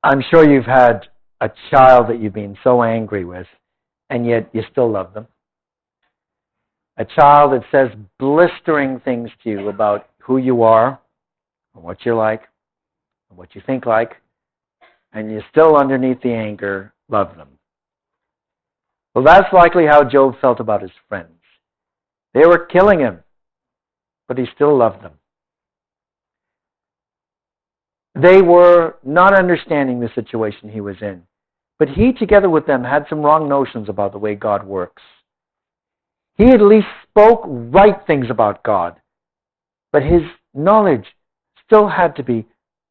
I'm sure you've had a child that you've been so angry with, and yet you still love them. A child that says blistering things to you about who you are, and what you're like, and what you think like, and you still, underneath the anger, love them. Well, that's likely how Job felt about his friends. They were killing him, but he still loved them. They were not understanding the situation he was in, but he, together with them, had some wrong notions about the way God works. He at least spoke right things about God, but his knowledge still had to be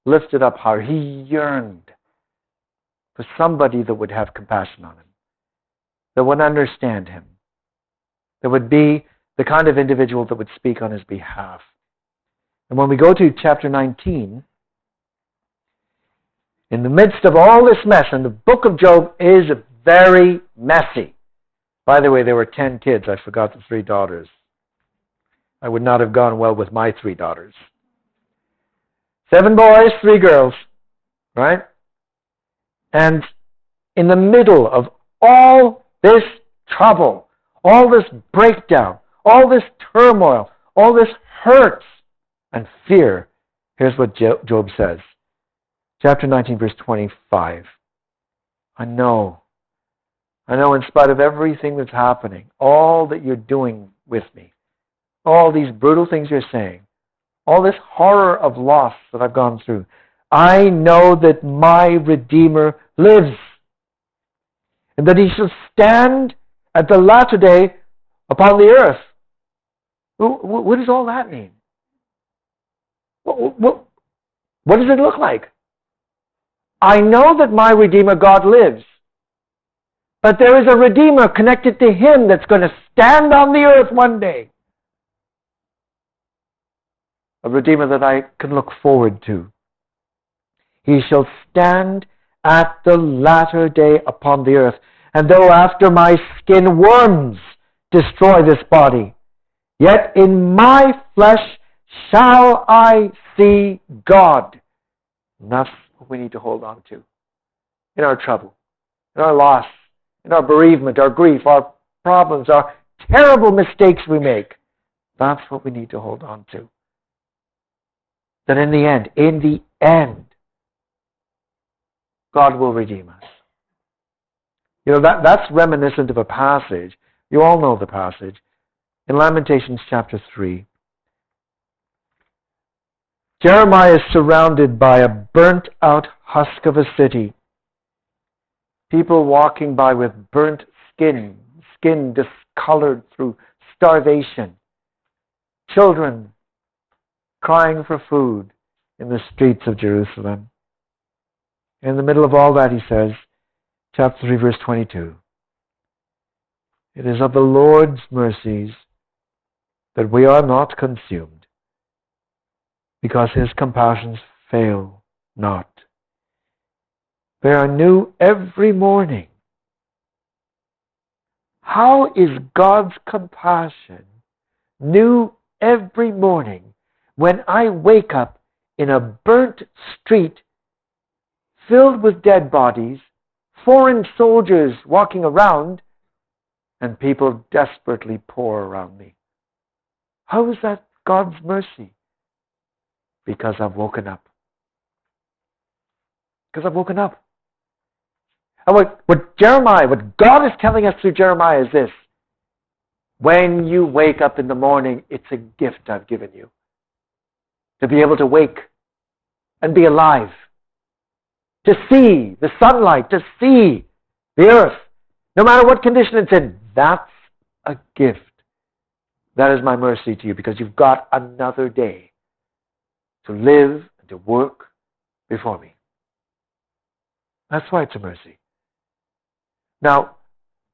lifted up higher. He yearned for somebody that would have compassion on him, that would understand him, that would be the kind of individual that would speak on his behalf. And when we go to chapter 19, in the midst of all this mess, and the book of Job is very messy. By the way, there were 10 kids. I forgot the 3 daughters. I would not have gone well with my 3 daughters. 7 boys, 3 girls, right? And in the middle of all this trouble, all this breakdown, all this turmoil, all this hurt and fear, here's what Job says. Chapter 19, verse 25. I know in spite of everything that's happening, all that you're doing with me, all these brutal things you're saying, all this horror of loss that I've gone through, I know that my Redeemer lives, and that he shall stand at the latter day upon the earth. What does all that mean? What does it look like? I know that my Redeemer God lives, but there is a Redeemer connected to him that's going to stand on the earth one day. A Redeemer that I can look forward to. He shall stand at the latter day upon the earth, and though after my skin worms destroy this body, yet in my flesh shall I see God. And that's what we need to hold on to. In our trouble, in our loss, in our bereavement, our grief, our problems, our terrible mistakes we make. That's what we need to hold on to. That in the end, God will redeem us. You know, that's reminiscent of a passage. You all know the passage. In Lamentations chapter 3. Jeremiah is surrounded by a burnt out husk of a city. People walking by with burnt skin discolored through starvation. Children crying for food in the streets of Jerusalem. In the middle of all that, he says, chapter 3, verse 22, it is of the Lord's mercies that we are not consumed, because his compassions fail not. They are new every morning. How is God's compassion new every morning when I wake up in a burnt street filled with dead bodies, foreign soldiers walking around, and people desperately pour around me? How is that God's mercy? Because I've woken up. Because I've woken up. And what God is telling us through Jeremiah is this. When you wake up in the morning, it's a gift I've given you. To be able to wake and be alive. To see the sunlight, to see the earth, no matter what condition it's in. That's a gift. That is my mercy to you, because you've got another day to live and to work before me. That's why it's a mercy. Now,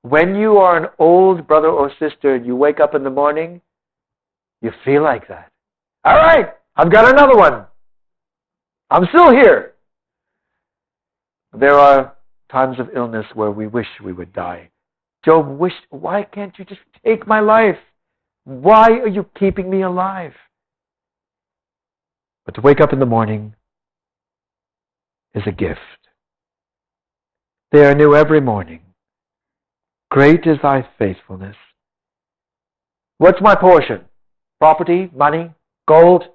when you are an old brother or sister and you wake up in the morning, you feel like that. All right, I've got another one. I'm still here. There are times of illness where we wish we would die. Job wished, why can't you just take my life? Why are you keeping me alive? But to wake up in the morning is a gift. They are new every morning. Great is thy faithfulness. What's my portion? Property, money, gold,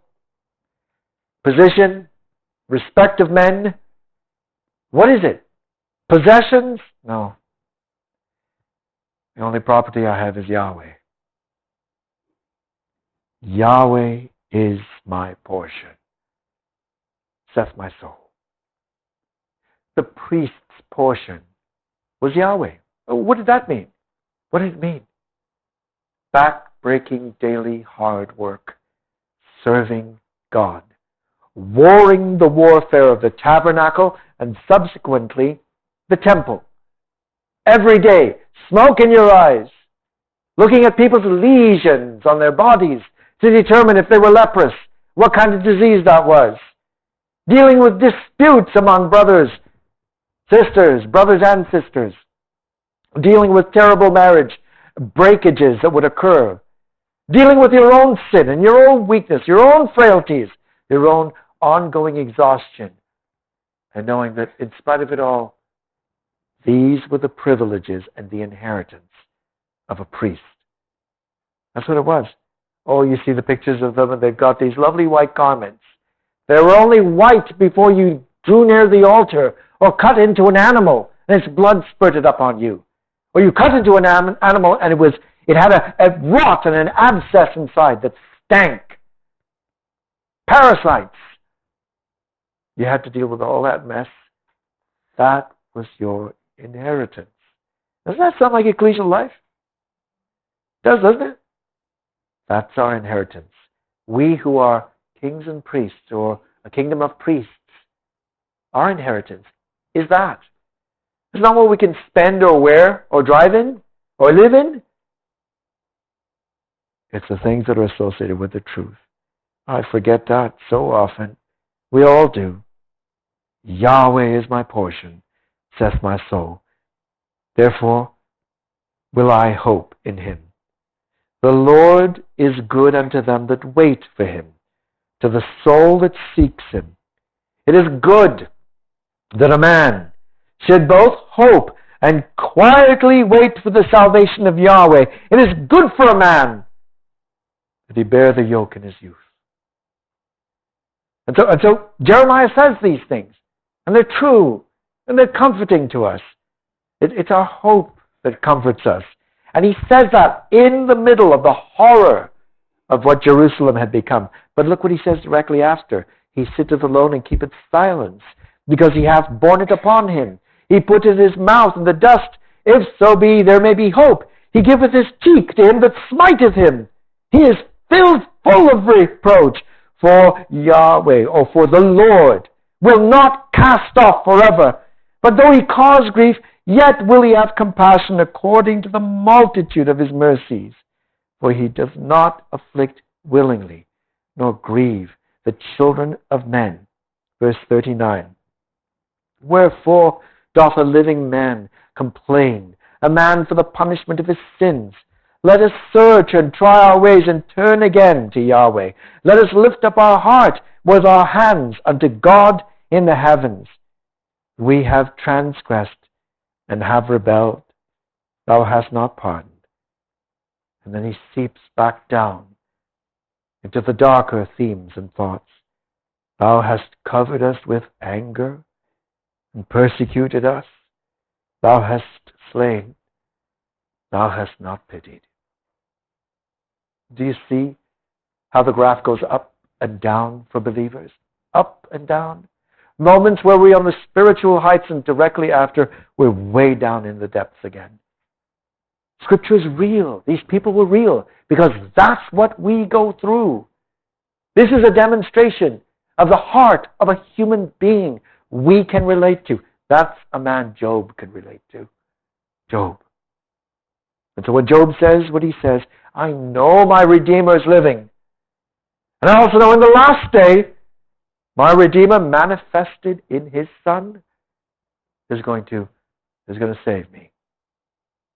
position, respect of men? What is it? Possessions? No. The only property I have is Yahweh. Yahweh is my portion, saith my soul. The priest's portion was Yahweh. What did that mean? What did it mean? Back-breaking daily hard work, serving God, warring the warfare of the tabernacle and subsequently the temple. Every day, smoke in your eyes, looking at people's lesions on their bodies to determine if they were leprous, what kind of disease that was, dealing with disputes among brothers and sisters, dealing with terrible marriage breakages that would occur, dealing with your own sin and your own weakness, your own frailties, your own ongoing exhaustion, and knowing that in spite of it all, these were the privileges and the inheritance of a priest. That's what it was. Oh, you see the pictures of them, and they've got these lovely white garments. They were only white before you drew near the altar or cut into an animal, and its blood spurted up on you. Or you cut into an animal, and it had a rot and an abscess inside that stank. Parasites. You had to deal with all that mess. That was your inheritance. Doesn't that sound like ecclesial life? It does, doesn't it? That's our inheritance. We who are kings and priests, or a kingdom of priests, our inheritance is that. It's not what we can spend or wear or drive in or live in. It's the things that are associated with the truth. I forget that so often. We all do. Yahweh is my portion, saith my soul. Therefore will I hope in him. The Lord is good unto them that wait for him, to the soul that seeks him. It is good that a man should both hope and quietly wait for the salvation of Yahweh. It is good for a man that he bear the yoke in his youth. And so Jeremiah says these things, and they're true, and they're comforting to us. It's our hope that comforts us. And he says that in the middle of the horror of what Jerusalem had become. But look what he says directly after. He sitteth alone and keepeth silence, because he hath borne it upon him. He putteth his mouth in the dust, if so be there may be hope. He giveth his cheek to him that smiteth him. He is filled full of reproach. For Yahweh, or for the Lord, will not cast off forever. But though he cause grief, yet will he have compassion according to the multitude of his mercies. For he does not afflict willingly, nor grieve the children of men. Verse 39. Wherefore doth a living man complain, a man for the punishment of his sins? Let us search and try our ways and turn again to Yahweh. Let us lift up our heart with our hands unto God in the heavens. We have transgressed and have rebelled. Thou hast not pardoned. And then he seeps back down into the darker themes and thoughts. Thou hast covered us with anger and persecuted us. Thou hast slain. Thou hast not pitied. Do you see how the graph goes up and down for believers? Up and down. Moments where we're on the spiritual heights, and directly after, we're way down in the depths again. Scripture is real. These people were real, because that's what we go through. This is a demonstration of the heart of a human being we can relate to. That's a man Job can relate to. Job. And so when Job says what he says, I know my Redeemer is living. And I also know in the last day, my Redeemer manifested in his Son is going to save me.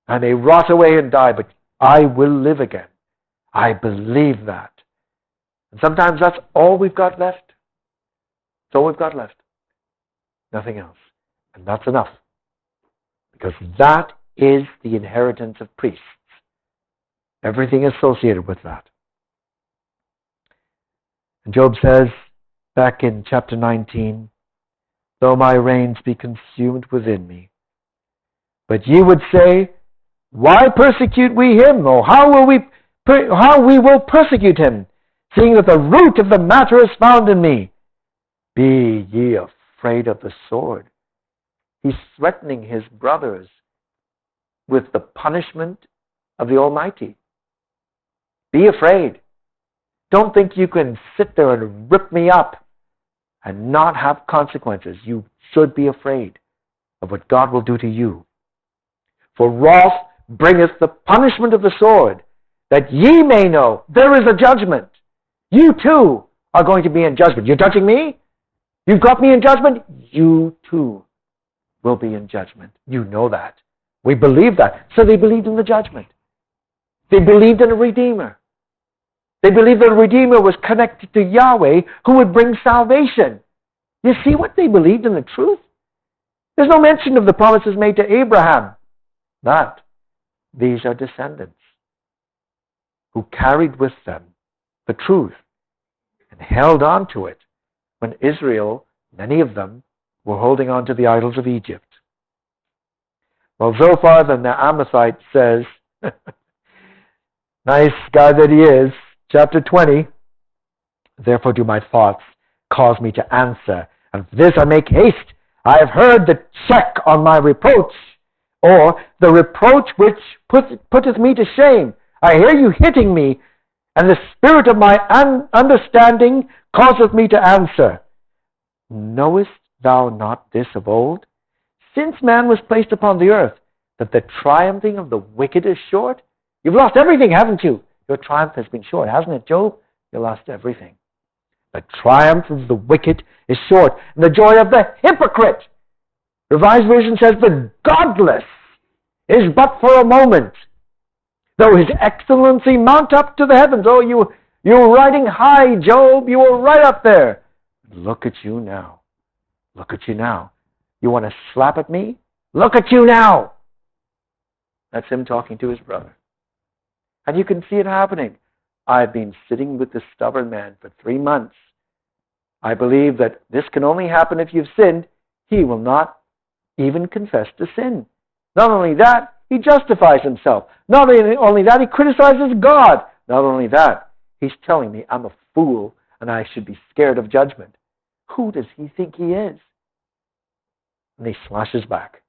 I may rot away and die, but I will live again. I believe that. And sometimes that's all we've got left. That's all we've got left. Nothing else. And that's enough. Because that is the inheritance of priests. Everything associated with that. And Job says, back in chapter 19, though my reins be consumed within me. But ye would say, why persecute we him? Or how we will persecute him, seeing that the root of the matter is found in me? Be ye afraid of the sword. He's threatening his brothers with the punishment of the Almighty. Be afraid. Don't think you can sit there and rip me up and not have consequences. You should be afraid of what God will do to you. For wrath bringeth the punishment of the sword, that ye may know there is a judgment. You too are going to be in judgment. You're judging me? You've got me in judgment? You too will be in judgment. You know that. We believe that. So they believed in the judgment. They believed in a Redeemer. They believed that a Redeemer was connected to Yahweh who would bring salvation. You see what they believed in the truth? There's no mention of the promises made to Abraham. That these are descendants who carried with them the truth and held on to it when Israel, many of them, were holding on to the idols of Egypt. Well, Zophar the Naamathite says, nice guy that he is, chapter 20, therefore do my thoughts cause me to answer, and for this I make haste. I have heard the check on my reproach, or the reproach which putteth me to shame. I hear you hitting me, and the spirit of my understanding causeth me to answer. Knowest thou not this of old? Since man was placed upon the earth, that the triumphing of the wicked is short? You've lost everything, haven't you? Your triumph has been short, hasn't it, Job? You lost everything. The triumph of the wicked is short, and the joy of the hypocrite. Revised Version says the godless is but for a moment. Though his excellency mount up to the heavens. Oh, you were riding high, Job. You were right up there. Look at you now. Look at you now. You want to slap at me? Look at you now. That's him talking to his brother. And you can see it happening. I've been sitting with this stubborn man for 3 months. I believe that this can only happen if you've sinned. He will not even confess to sin. Not only that, he justifies himself. Not only that, he criticizes God. Not only that, he's telling me I'm a fool and I should be scared of judgment. Who does he think he is? And he slashes back.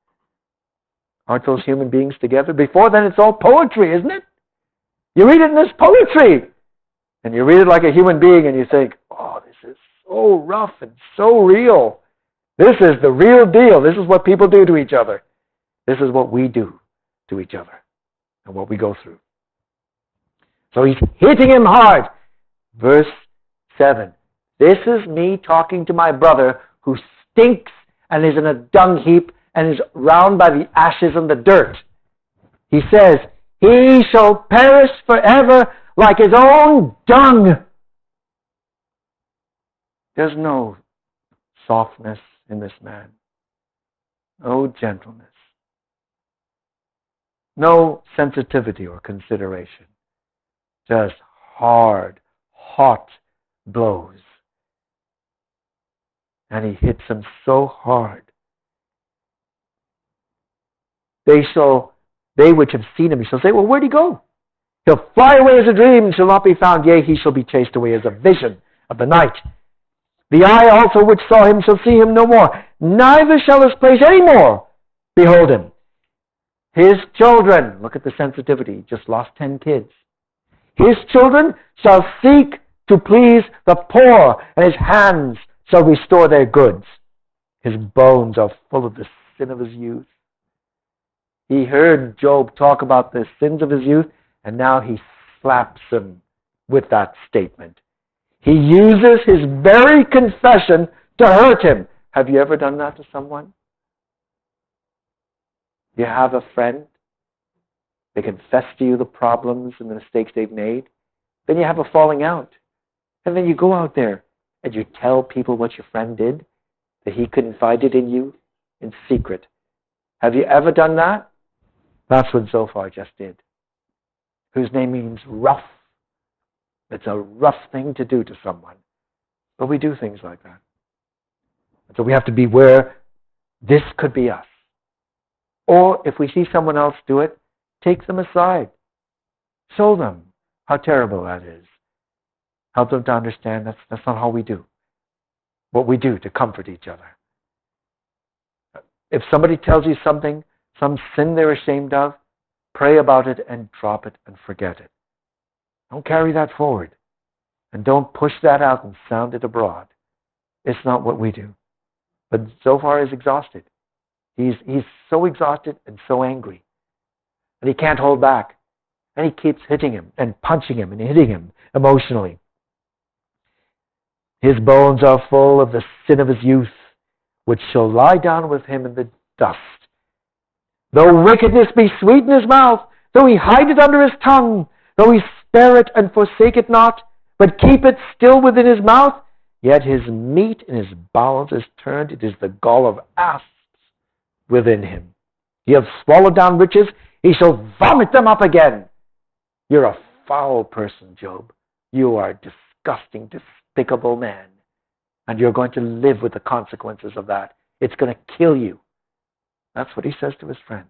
Aren't those human beings together? Before then, it's all poetry, isn't it? You read it in this poetry. And you read it like a human being and you think, oh, this is so rough and so real. This is the real deal. This is what people do to each other. This is what we do to each other and what we go through. So he's hitting him hard. Verse 7. This is me talking to my brother who stinks and is in a dung heap and is round by the ashes and the dirt. He says, he shall perish forever like his own dung. There's no softness in this man. No gentleness. No sensitivity or consideration. Just hard, hot blows. And he hits them so hard. They which have seen him shall say, well, where'd he go? He'll fly away as a dream and shall not be found. Yea, he shall be chased away as a vision of the night. The eye also which saw him shall see him no more. Neither shall his place any more behold him. His children, look at the sensitivity, he just lost 10 kids. His children shall seek to please the poor, and his hands shall restore their goods. His bones are full of the sin of his youth. He heard Job talk about the sins of his youth, and now he slaps him with that statement. He uses his very confession to hurt him. Have you ever done that to someone? You have a friend. They confess to you the problems and the mistakes they've made. Then you have a falling out. And then you go out there and you tell people what your friend did, that he confided in you in secret. Have you ever done that? That's what Zophar just did. Whose name means rough. It's a rough thing to do to someone. But we do things like that. And so we have to beware. This could be us. Or if we see someone else do it, take them aside. Show them how terrible that is. Help them to understand that's not how we do. What we do to comfort each other. If somebody tells you something, some sin they're ashamed of, pray about it and drop it and forget it. Don't carry that forward. And don't push that out and sound it abroad. It's not what we do. But Zophar is exhausted. He's so exhausted and so angry. And he can't hold back. And he keeps hitting him and punching him and hitting him emotionally. His bones are full of the sin of his youth, which shall lie down with him in the dust. Though wickedness be sweet in his mouth, though he hide it under his tongue, though he spare it and forsake it not, but keep it still within his mouth, yet his meat in his bowels is turned, it is the gall of asps within him. He hath swallowed down riches, he shall vomit them up again. You're a foul person, Job. You are a disgusting, despicable man. And you're going to live with the consequences of that. It's going to kill you. That's what he says to his friend.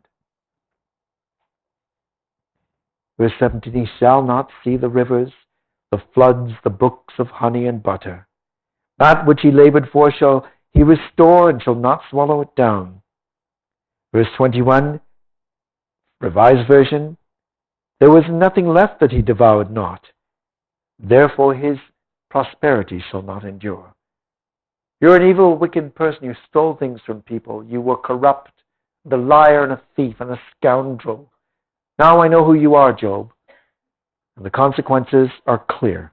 Verse 17, he shall not see the rivers, the floods, the brooks of honey and butter. That which he labored for shall he restore and shall not swallow it down. Verse 21, Revised Version, there was nothing left that he devoured not. Therefore his prosperity shall not endure. You're an evil, wicked person. You stole things from people. You were corrupt, the liar and a thief and a scoundrel. Now I know who you are, Job. And the consequences are clear.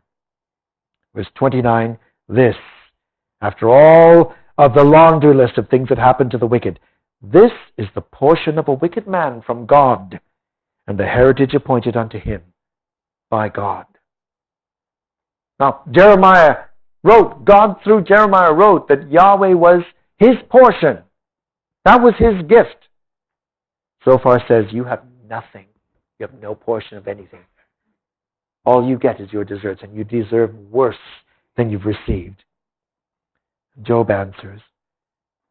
Verse 29, this, after all of the laundry list of things that happened to the wicked, this is the portion of a wicked man from God, and the heritage appointed unto him by God. Now, God through Jeremiah wrote that Yahweh was his portion. That was his gift. Zophar says, you have nothing. You have no portion of anything. All you get is your deserts, and you deserve worse than you've received. Job answers.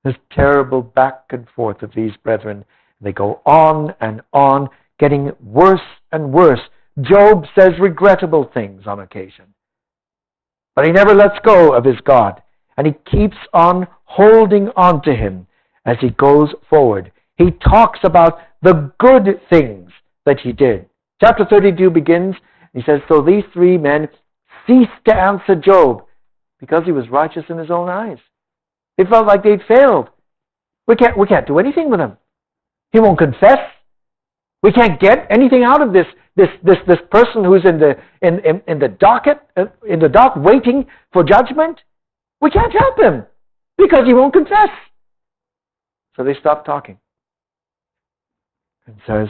This terrible back and forth of these brethren. They go on, getting worse and worse. Job says regrettable things on occasion. But he never lets go of his God. And he keeps on holding on to him as he goes forward. He talks about the good things that he did. Chapter 32 begins, he says, so these three men ceased to answer Job because he was righteous in his own eyes. It felt like they'd failed. We can't do anything with him. He won't confess. We can't get anything out of this person who's in the dock waiting for judgment. We can't help him because he won't confess. So they stopped talking. It says,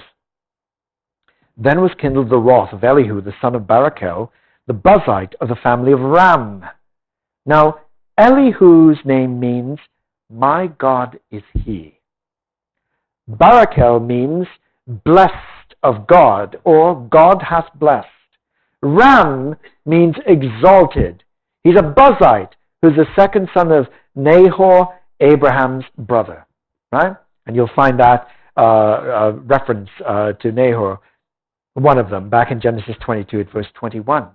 then was kindled the wrath of Elihu, the son of Barachel, the Buzite of the family of Ram. Now, Elihu's name means, my God is he. Barachel means blessed of God, or God hath blessed. Ram means exalted. He's a Buzite, who's the second son of Nahor, Abraham's brother. Right? And you'll find that reference to Nahor, one of them, back in Genesis 22 at verse 21.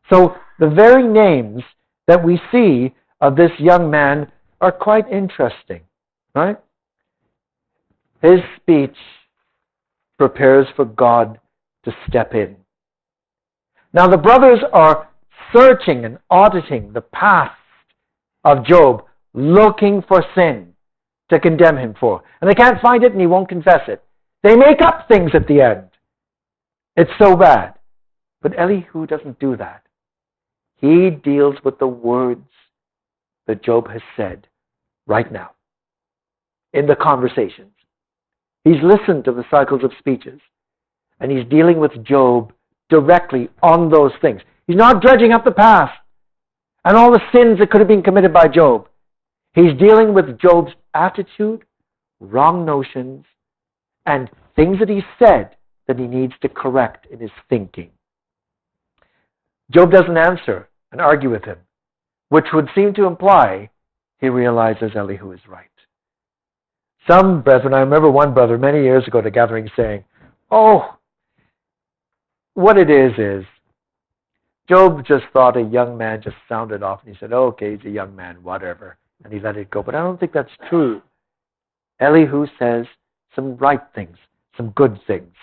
So the very names that we see of this young man are quite interesting. Right? His speech prepares for God to step in. Now the brothers are searching and auditing the past of Job, looking for sin to condemn him for. And they can't find it and he won't confess it. They make up things at the end. It's so bad. But Elihu doesn't do that. He deals with the words that Job has said right now in the conversations. He's listened to the cycles of speeches, and he's dealing with Job directly on those things. He's not dredging up the past and all the sins that could have been committed by Job. He's dealing with Job's attitude wrong notions, and things that he said that he needs to correct in his thinking. Job doesn't answer and argue with him, which would seem to imply he realizes Elihu is right. Some brethren, I remember one brother many years ago at a gathering saying, "Oh, what it is Job just thought a young man just sounded off, and he said, oh, okay, he's a young man, whatever, and he let it go." But I don't think that's true. Elihu says some right things, some good things.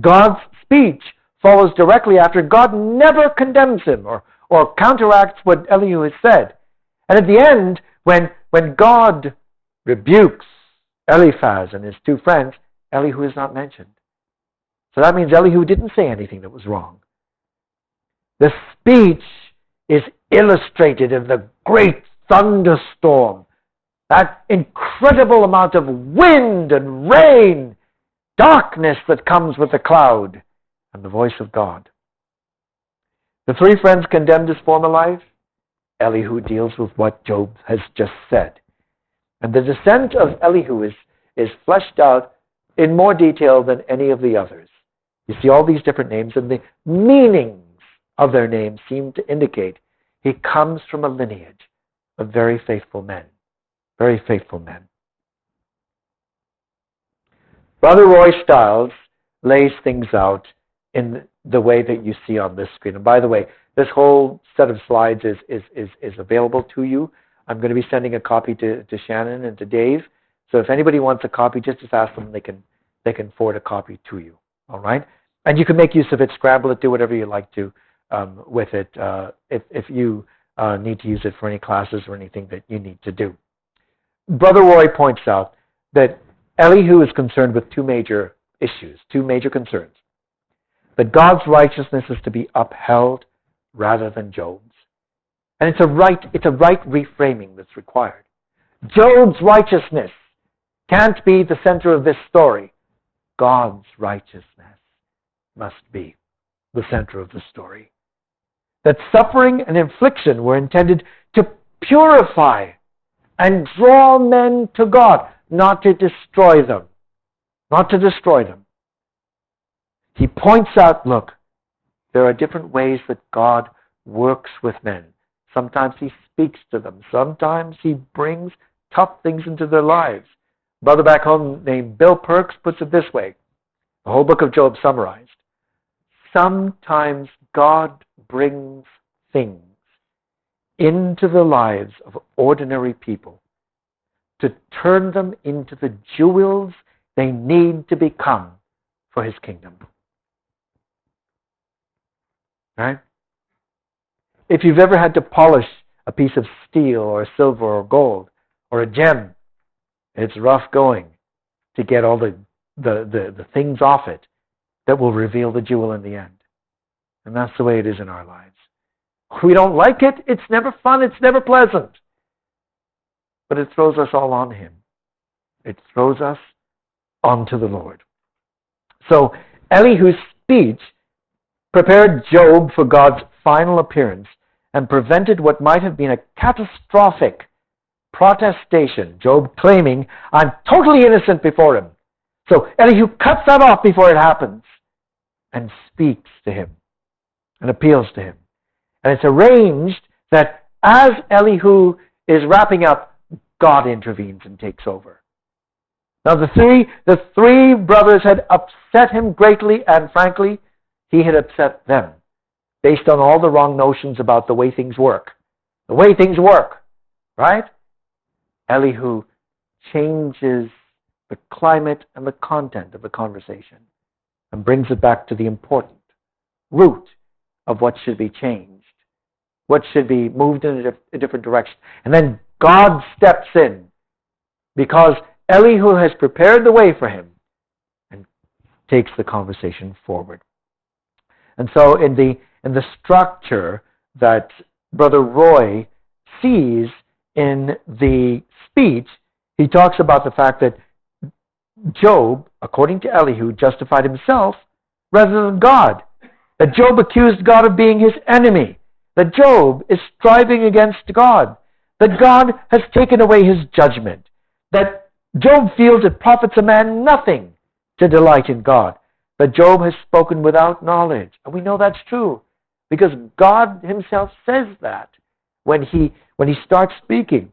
God's speech follows directly after. God never condemns him or counteracts what Elihu has said. And at the end, when God rebukes Eliphaz and his two friends, Elihu is not mentioned. So that means Elihu didn't say anything that was wrong. The speech is illustrated in the great thunderstorm, that incredible amount of wind and rain, darkness that comes with the cloud, and the voice of God. The three friends condemned his former life. Elihu deals with what Job has just said. And the descent of Elihu is fleshed out in more detail than any of the others. You see all these different names, and the meanings of their names seem to indicate he comes from a lineage of very faithful men. Very faithful men. Brother Roy Stiles lays things out in the way that you see on this screen. And by the way, this whole set of slides is available to you. I'm going to be sending a copy to Shannon and to Dave. So if anybody wants a copy, just ask them. They can forward a copy to you. All right? And you can make use of it, scramble it, do whatever you like to with it if you need to use it for any classes or anything that you need to do. Brother Roy points out that Elihu is concerned with two major issues, two major concerns. That God's righteousness is to be upheld rather than Job's. And it's a right reframing that's required. Job's righteousness can't be the center of this story. God's righteousness must be the center of the story. That suffering and infliction were intended to purify and draw men to God, not to destroy them. Not to destroy them. He points out, look, there are different ways that God works with men. Sometimes he speaks to them. Sometimes he brings tough things into their lives. A brother back home named Bill Perks puts it this way, the whole book of Job summarized. Sometimes God brings things into the lives of ordinary people to turn them into the jewels they need to become for his kingdom. Right? If you've ever had to polish a piece of steel or silver or gold or a gem, it's rough going to get all the things off it that will reveal the jewel in the end. And that's the way it is in our lives. We don't like it. It's never fun. It's never pleasant. But it throws us all on him. It throws us onto the Lord. So Elihu's speech prepared Job for God's final appearance and prevented what might have been a catastrophic protestation. Job claiming, I'm totally innocent before him. So Elihu cuts that off before it happens and speaks to him and appeals to him. And it's arranged that as Elihu is wrapping up, God intervenes and takes over. Now the three brothers had upset him greatly, and frankly, he had upset them based on all the wrong notions about the way things work. The way things work, right? Elihu changes the climate and the content of the conversation and brings it back to the important root of what should be changed, what should be moved in a different direction. And then God steps in because Elihu has prepared the way for him and takes the conversation forward. And so in the structure that Brother Roy sees in the speech, he talks about the fact that Job, according to Elihu, justified himself rather than God. That Job accused God of being his enemy. That Job is striving against God. That God has taken away his judgment. That Job feels it profits a man nothing to delight in God, but Job has spoken without knowledge. And we know that's true because God himself says that when he starts speaking.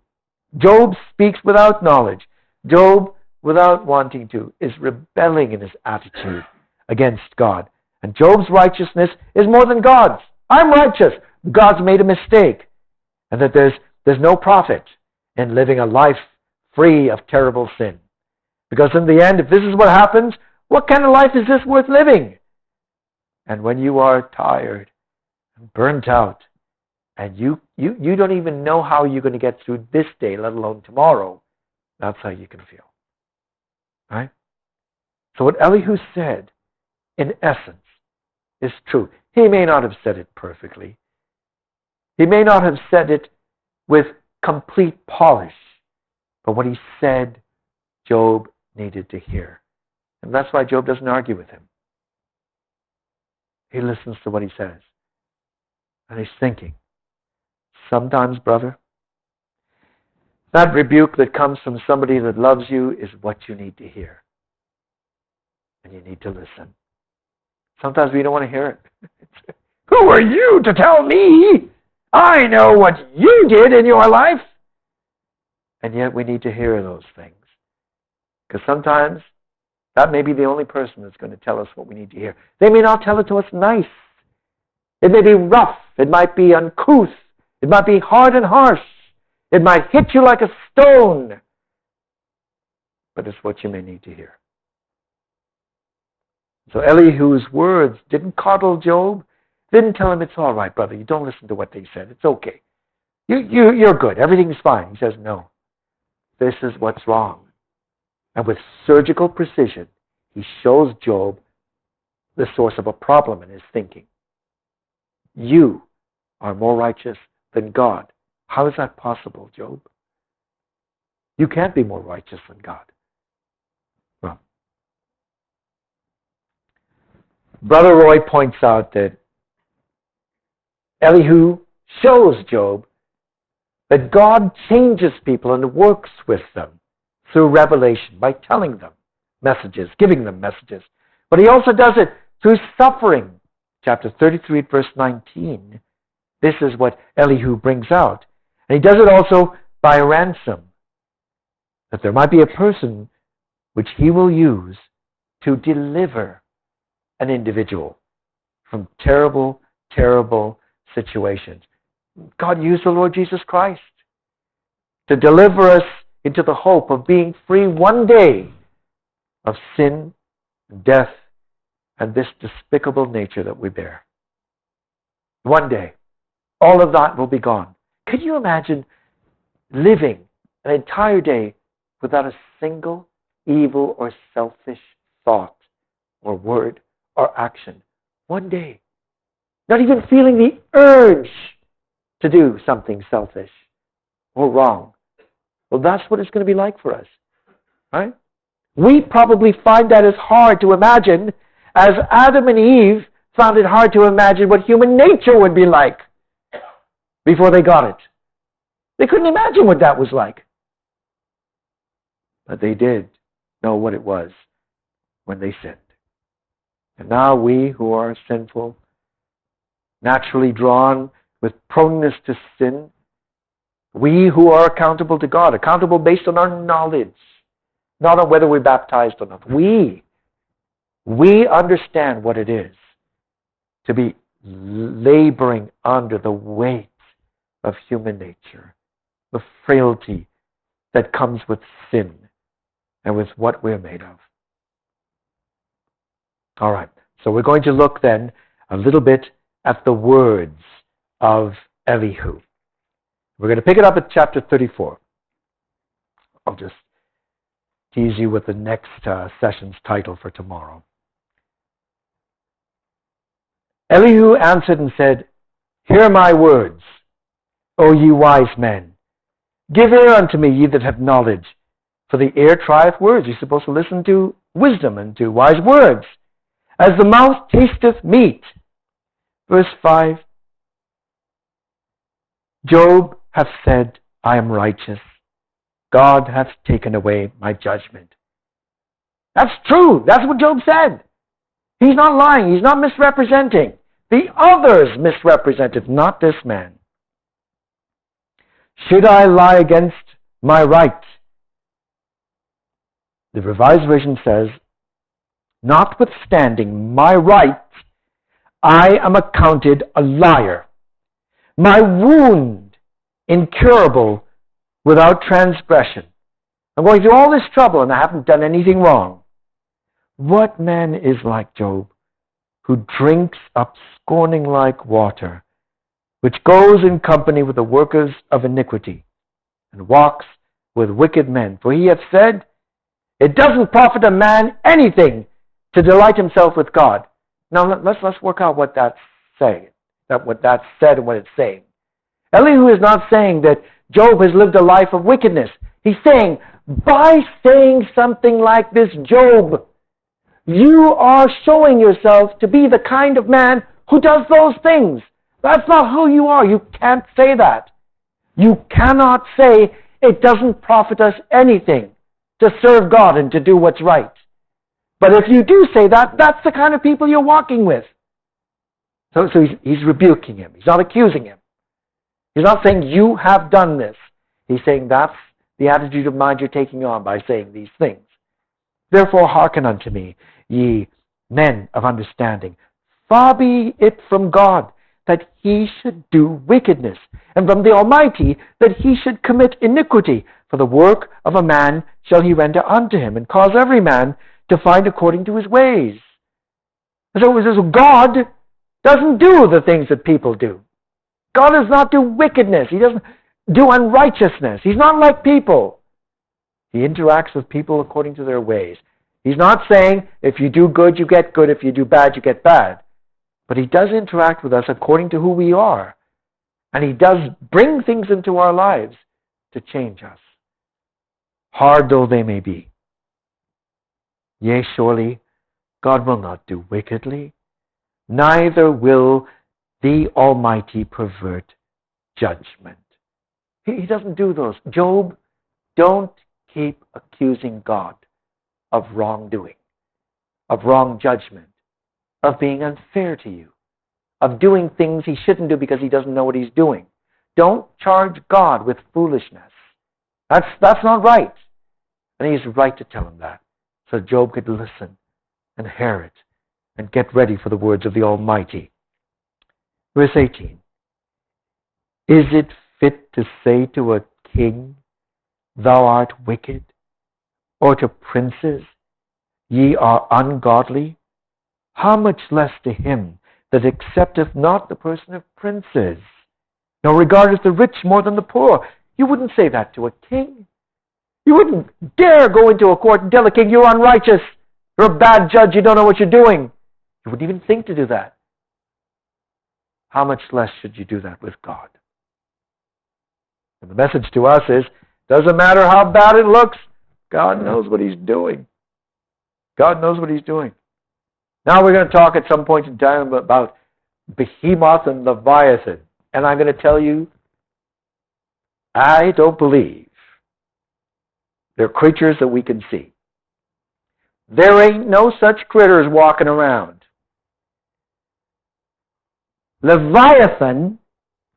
Job speaks without knowledge. Job, without wanting to, is rebelling in his attitude against God. And Job's righteousness is more than God's. I'm righteous. God's made a mistake. And that there's no profit in living a life free of terrible sin. Because in the end, if this is what happens, what kind of life is this worth living? And when you are tired and burnt out, and you don't even know how you're going to get through this day, let alone tomorrow, that's how you can feel. Right? So what Elihu said, in essence, is true. He may not have said it perfectly. He may not have said it with complete polish. But what he said, Job needed to hear. And that's why Job doesn't argue with him. He listens to what he says. And he's thinking, sometimes, brother, that rebuke that comes from somebody that loves you is what you need to hear. And you need to listen. Sometimes we don't want to hear it. Who are you to tell me? I know what you did in your life. And yet we need to hear those things. Because sometimes that may be the only person that's going to tell us what we need to hear. They may not tell it to us nice. It may be rough. It might be uncouth. It might be hard and harsh. It might hit you like a stone. But it's what you may need to hear. So Elihu's words didn't coddle Job. Didn't tell him, it's all right, brother. You don't listen to what they said. It's okay. You're good. Everything's fine. He says, no. This is what's wrong. And with surgical precision, he shows Job the source of a problem in his thinking. You are more righteous than God. How is that possible, Job? You can't be more righteous than God. Well, Brother Roy points out that Elihu shows Job that God changes people and works with them through revelation by telling them messages, giving them messages. But he also does it through suffering. Chapter 33, verse 19. This is what Elihu brings out. And he does it also by a ransom. That there might be a person which he will use to deliver an individual from terrible, terrible situations. God used the Lord Jesus Christ to deliver us into the hope of being free one day of sin, death, and this despicable nature that we bear. One day, all of that will be gone. Can you imagine living an entire day without a single evil or selfish thought or word or action? One day. Not even feeling the urge to do something selfish or wrong. Well, that's what it's going to be like for us. Right? We probably find that as hard to imagine as Adam and Eve found it hard to imagine what human nature would be like before they got it. They couldn't imagine what that was like. But they did know what it was when they sinned. And now we who are sinful, naturally drawn with proneness to sin, we who are accountable to God, accountable based on our knowledge, not on whether we're baptized or not. We understand what it is to be laboring under the weight of human nature, the frailty that comes with sin and with what we're made of. All right, so we're going to look then a little bit at the words of Elihu. We're going to pick it up at chapter 34. I'll just tease you with the next session's title for tomorrow. Elihu answered and said, Hear my words, O ye wise men. Give ear unto me, ye that have knowledge. For the ear trieth words. You're supposed to listen to wisdom and to wise words. As the mouth tasteth meat. Verse 5. Job hath said, I am righteous. God hath taken away my judgment. That's true. That's what Job said. He's not lying. He's not misrepresenting. The others misrepresented, not this man. Should I lie against my right? The Revised Version says, notwithstanding my right, I am accounted a liar. My wound incurable without transgression. I'm going through all this trouble and I haven't done anything wrong. What man is like Job, who drinks up scorning like water, which goes in company with the workers of iniquity, and walks with wicked men? For he hath said, it doesn't profit a man anything to delight himself with God. Now let's work out what that's saying, what that's said and what it's saying. Elihu is not saying that Job has lived a life of wickedness. He's saying, by saying something like this, Job, you are showing yourself to be the kind of man who does those things. That's not who you are. You can't say that. You cannot say it doesn't profit us anything to serve God and to do what's right. But if you do say that, that's the kind of people you're walking with. So he's rebuking him. He's not accusing him. He's not saying you have done this. He's saying that's the attitude of mind you're taking on by saying these things. Therefore hearken unto me, ye men of understanding. Far be it from God that he should do wickedness, and from the Almighty that he should commit iniquity. For the work of a man shall he render unto him, and cause every man to find according to his ways. So God doesn't do the things that people do. God does not do wickedness. He doesn't do unrighteousness. He's not like people. He interacts with people according to their ways. He's not saying, if you do good, you get good. If you do bad, you get bad. But he does interact with us according to who we are. And he does bring things into our lives to change us, hard though they may be. Yea, surely God will not do wickedly, neither will the Almighty pervert judgment. He doesn't do those. Job, don't keep accusing God of wrongdoing, of wrong judgment, of being unfair to you, of doing things he shouldn't do because he doesn't know what he's doing. Don't charge God with foolishness. That's not right. And he's right to tell him that, so Job could listen and hear it and get ready for the words of the Almighty. Verse 18. Is it fit to say to a king, thou art wicked, or to princes, ye are ungodly? How much less to him that accepteth not the person of princes, nor regardeth the rich more than the poor? You wouldn't say that to a king. You wouldn't dare go into a court and tell a king, you're unrighteous, you're a bad judge, you don't know what you're doing. You wouldn't even think to do that. How much less should you do that with God? And the message to us is, doesn't matter how bad it looks, God knows what he's doing. God knows what he's doing. Now we're going to talk at some point in time about Behemoth and Leviathan. And I'm going to tell you, I don't believe they're creatures that we can see. There ain't no such critters walking around. Leviathan,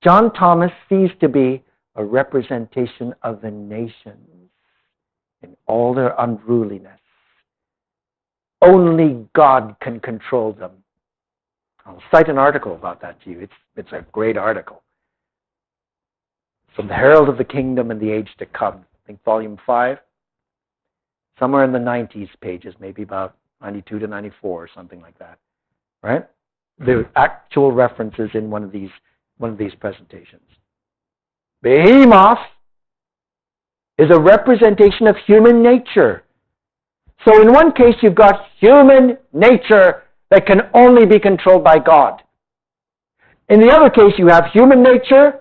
John Thomas sees to be a representation of the nations in all their unruliness. Only God can control them. I'll cite an article about that to you. It's a great article. From the Herald of the Kingdom and the Age to Come. I think volume 5. Somewhere in the 90s pages, maybe about 92 to 94 or something like that. Right? There are actual references in one of these presentations. Behemoth is a representation of human nature. So in one case, you've got human nature that can only be controlled by God. In the other case, you have human nature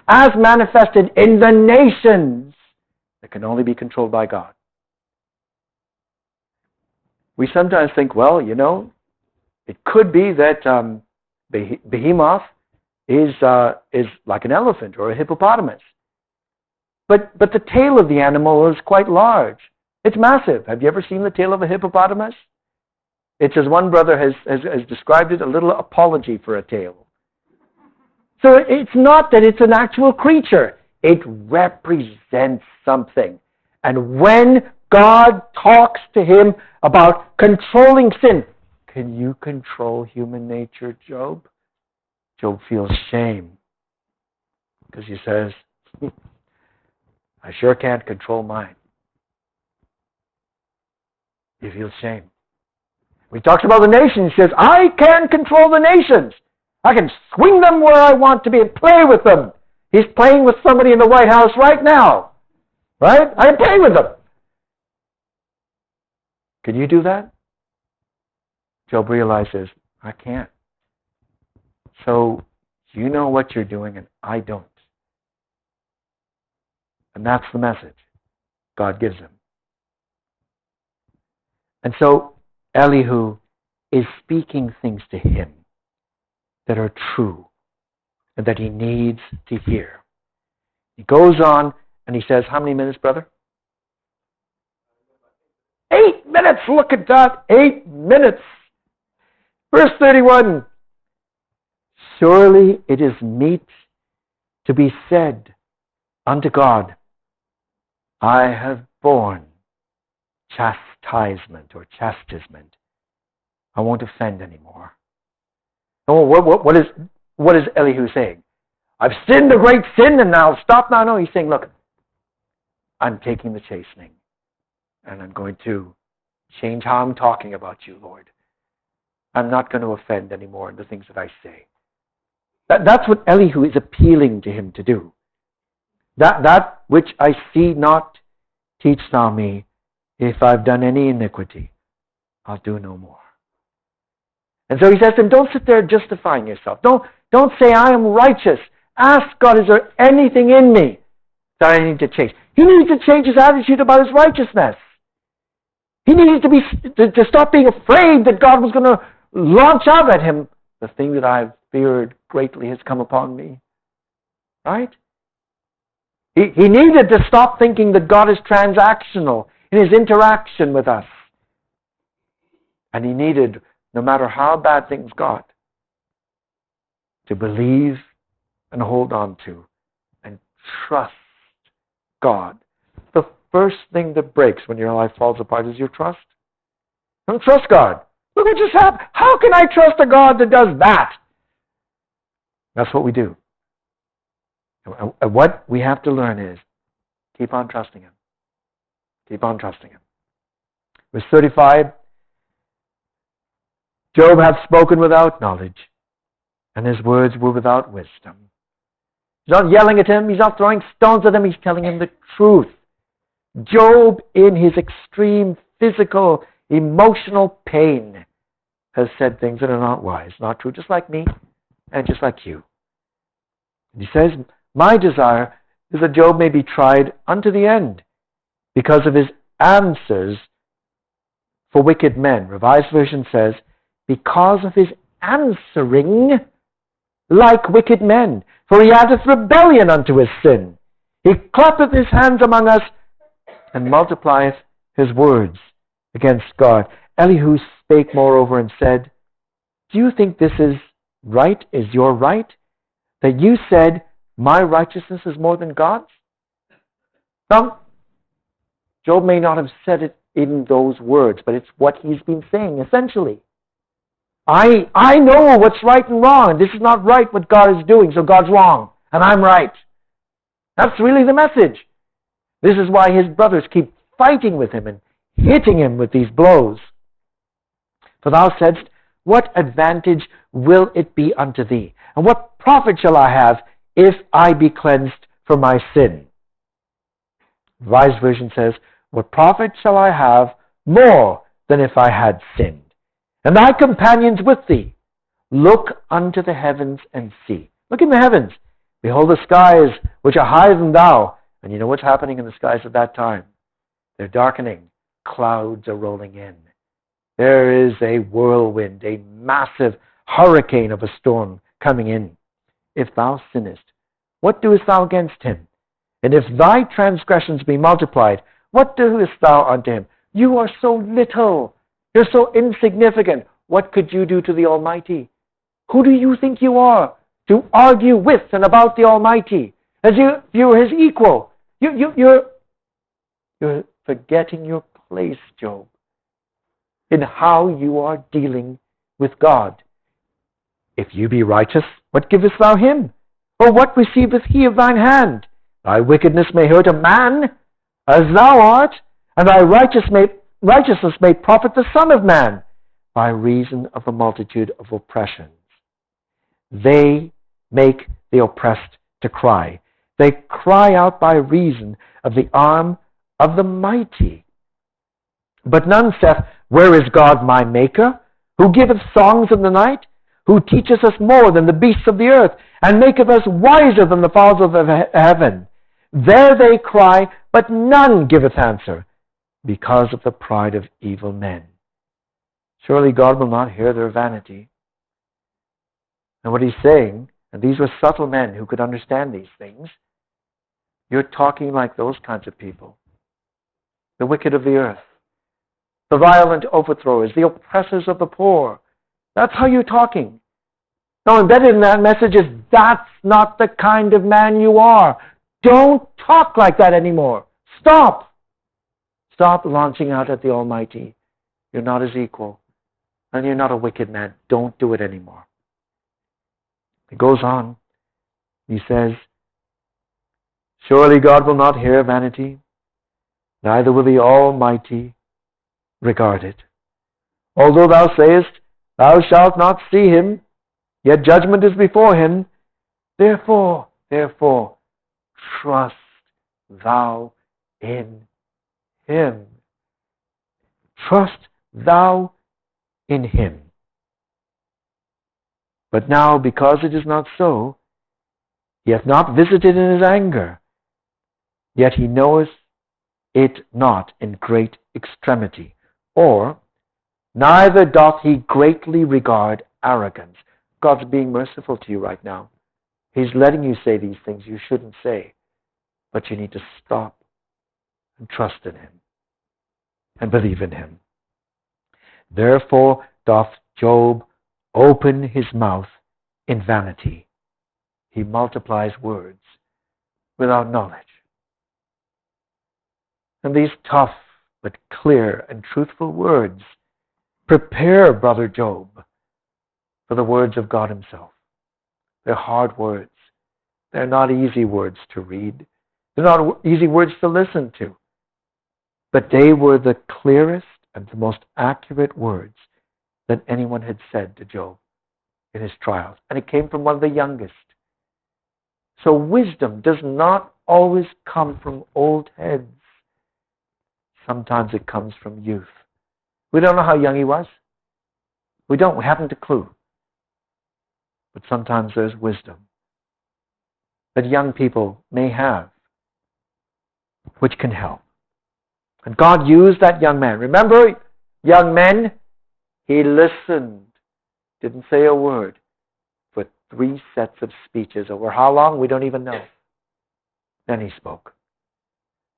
as manifested in the nations that can only be controlled by God. We sometimes think, well, it could be that Behemoth is like an elephant or a hippopotamus. But the tail of the animal is quite large. It's massive. Have you ever seen the tail of a hippopotamus? It's, as one brother has described it, a little apology for a tail. So it's not that it's an actual creature. It represents something. And when God talks to him about controlling sin, can you control human nature, Job? Job feels shame because he says, I sure can't control mine. He feels shame. When he talks about the nations, he says, I can control the nations. I can swing them where I want to be and play with them. He's playing with somebody in the White House right now. Right? I can play with them. Can you do that? Job realizes, I can't. So you know what you're doing and I don't. And that's the message God gives him. And so Elihu is speaking things to him that are true and that he needs to hear. He goes on and he says, how many minutes, brother? 8 minutes! Look at that! 8 minutes! Verse 31. Surely it is meet to be said unto God, I have borne chastisement or chastisement. I won't offend anymore. Oh, what is Elihu saying? I've sinned a great sin and now stop now. No, he's saying, look, I'm taking the chastening and I'm going to change how I'm talking about you, Lord. I'm not going to offend anymore in the things that I say. That's what Elihu is appealing to him to do. That which I see not, teach thou me. If I've done any iniquity, I'll do no more. And so he says to him, don't sit there justifying yourself. Don't say I am righteous. Ask God, is there anything in me that I need to change? He needs to change his attitude about his righteousness. He needs to stop being afraid that God was going to launch out at him. The thing that I've feared greatly has come upon me. Right? He needed to stop thinking that God is transactional in his interaction with us. And he needed, no matter how bad things got, to believe and hold on to and trust God. The first thing that breaks when your life falls apart is your trust. Don't trust God. Look what just happened. How can I trust a God that does that? That's what we do. And what we have to learn is keep on trusting him. Keep on trusting him. Verse 35, Job hath spoken without knowledge, and his words were without wisdom. He's not yelling at him. He's not throwing stones at him. He's telling him the truth. Job, in his extreme physical, emotional pain, has said things that are not wise, not true, just like me and just like you. And he says, my desire is that Job may be tried unto the end because of his answers for wicked men. Revised Version says, because of his answering like wicked men. For he addeth rebellion unto his sin. He clappeth his hands among us and multiplieth his words against God. Elihu spake moreover and said, do you think this is right, is your right, that you said, my righteousness is more than God's? Now, Job may not have said it in those words, but it's what he's been saying, essentially. I know what's right and wrong, and this is not right what God is doing, so God's wrong, and I'm right. That's really the message. This is why his brothers keep fighting with him and hitting him with these blows. For thou saidst, what advantage will it be unto thee? And what profit shall I have if I be cleansed from my sin? Revised Version says, what profit shall I have more than if I had sinned? And thy companions with thee, look unto the heavens and see. Look in the heavens. Behold the skies, which are higher than thou. And you know what's happening in the skies at that time? They're darkening. Clouds are rolling in. There is a whirlwind, a massive hurricane of a storm coming in. If thou sinnest, what doest thou against him? And if thy transgressions be multiplied, what doest thou unto him? You are so little. You're so insignificant. What could you do to the Almighty? Who do you think you are to argue with and about the Almighty? As you're his equal. You're forgetting your place, Job, in how you are dealing with God. If you be righteous, what givest thou him? Or what receiveth he of thine hand? Thy wickedness may hurt a man, as thou art, and thy righteousness may profit the Son of Man, by reason of the multitude of oppressions. They make the oppressed to cry. They cry out by reason of the arm of the mighty. But none saith, Where is God my Maker, who giveth songs in the night, who teacheth us more than the beasts of the earth, and maketh us wiser than the fowls of heaven? There they cry, but none giveth answer, because of the pride of evil men. Surely God will not hear their vanity. And what he's saying, and these were subtle men who could understand these things, you're talking like those kinds of people. The wicked of the earth, the violent overthrowers, the oppressors of the poor. That's how you're talking. Now, embedded in that message is, that's not the kind of man you are. Don't talk like that anymore. Stop. Stop launching out at the Almighty. You're not his equal. And you're not a wicked man. Don't do it anymore. It goes on. He says, Surely God will not hear vanity, neither will the Almighty regard it. Although thou sayest, Thou shalt not see him, yet judgment is before him. Therefore, trust thou in him. Trust thou in him. But now, because it is not so, he hath not visited in his anger, yet he knoweth it not in great extremity. Or, neither doth he greatly regard arrogance. God's being merciful to you right now. He's letting you say these things you shouldn't say. But you need to stop and trust in him and believe in him. Therefore doth Job open his mouth in vanity. He multiplies words without knowledge. And these tough but clear and truthful words prepare Brother Job for the words of God himself. They're hard words. They're not easy words to read. They're not easy words to listen to. But they were the clearest and the most accurate words that anyone had said to Job in his trials. And it came from one of the youngest. So wisdom does not always come from old heads. Sometimes it comes from youth. We don't know how young he was. We haven't a clue. But sometimes there's wisdom that young people may have, which can help. And God used that young man. Remember, young men, he listened, didn't say a word, for 3 sets of speeches. Over how long, we don't even know. Then he spoke.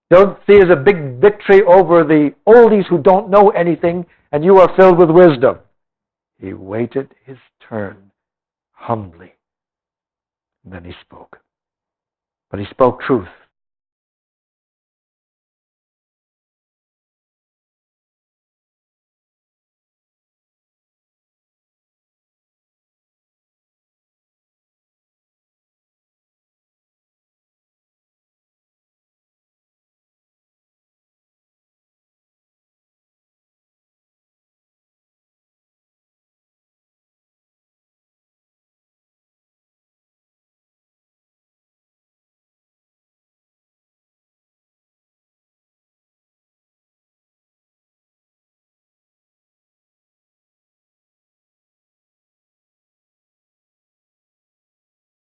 Don't see it as a big victory over the oldies who don't know anything and you are filled with wisdom. He waited his turn humbly. And then he spoke. But he spoke truth.